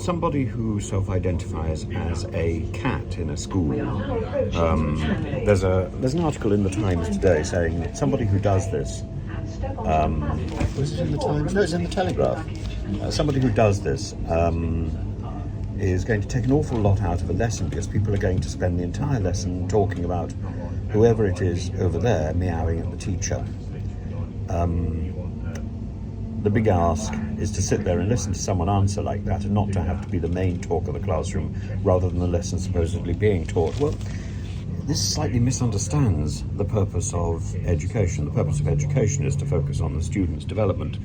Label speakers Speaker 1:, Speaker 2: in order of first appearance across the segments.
Speaker 1: somebody who self-identifies as a cat in a school. There's an article in the Times today saying that somebody who does this. Was it in the Times? No, it's in the Telegraph. Somebody who does this is going to take an awful lot out of a lesson, because people are going to spend the entire lesson talking about whoever it is over there meowing at the teacher. The big ask is to sit there and listen to someone answer like that, and not to have to be the main talk of the classroom rather than the lesson supposedly being taught. Well, this slightly misunderstands the purpose of education. The purpose of education is to focus on the student's development,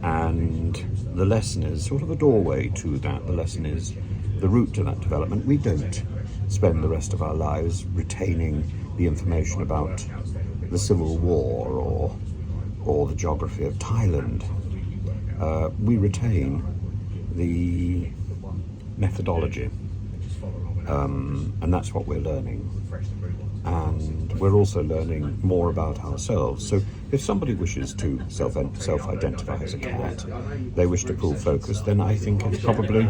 Speaker 1: and the lesson is sort of a doorway to that. The lesson is the route to that development. We don't spend the rest of our lives retaining the information about the Civil War or the geography of Thailand. We retain the methodology, and that's what we're learning. And we're also learning more about ourselves. So if somebody wishes to self-identify as a cat, they wish to pull focus, then I think it's probably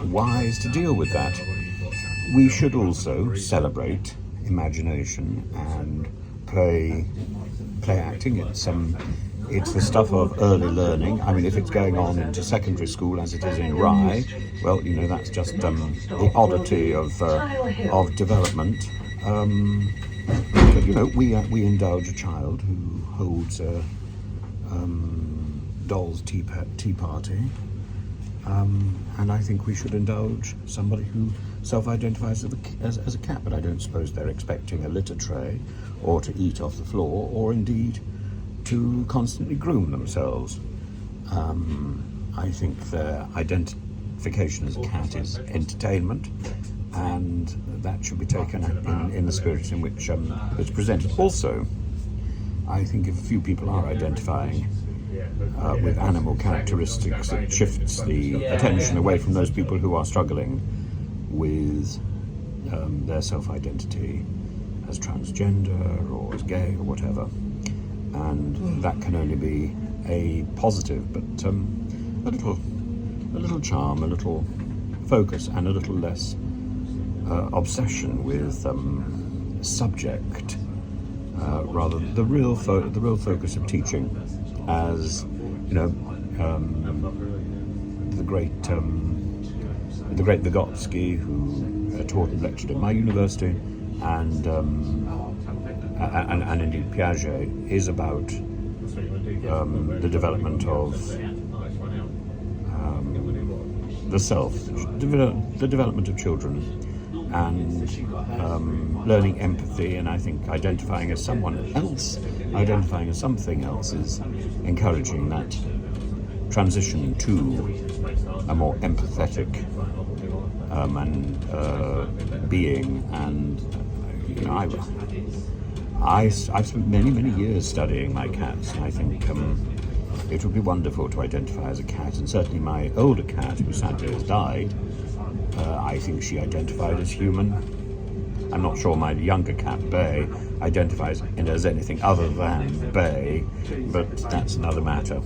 Speaker 1: wise to deal with that. We should also celebrate imagination and play acting. It's the stuff of early learning. I mean, if it's going on into secondary school as it is in Rye, well, that's just the oddity of development. But we indulge a child who holds a doll's tea party, and I think we should indulge somebody who self-identifies as a cat. But I don't suppose they're expecting a litter tray, or to eat off the floor, or indeed to constantly groom themselves. I think their identification as a cat is entertainment, and that should be taken in the spirit in which it's presented. Also, I think if a few people are identifying with animal characteristics, it shifts the attention away from those people who are struggling with their self-identity as transgender or as gay or whatever. And that can only be a positive, but a little charm, a little focus, and a little less obsession with subject, rather the real focus of teaching, as the great Vygotsky, who taught and lectured at my university, and indeed Piaget, is about the development of the self, the development of children, and learning empathy. And I think identifying as someone else, identifying as something else, is encouraging that transition to a more empathetic being. And I've spent many years studying my cats, and I think it would be wonderful to identify as a cat. And certainly my older cat, who sadly has died, I think she identified as human. I'm not sure my younger cat, Bay, identifies as anything other than Bay, but that's another matter.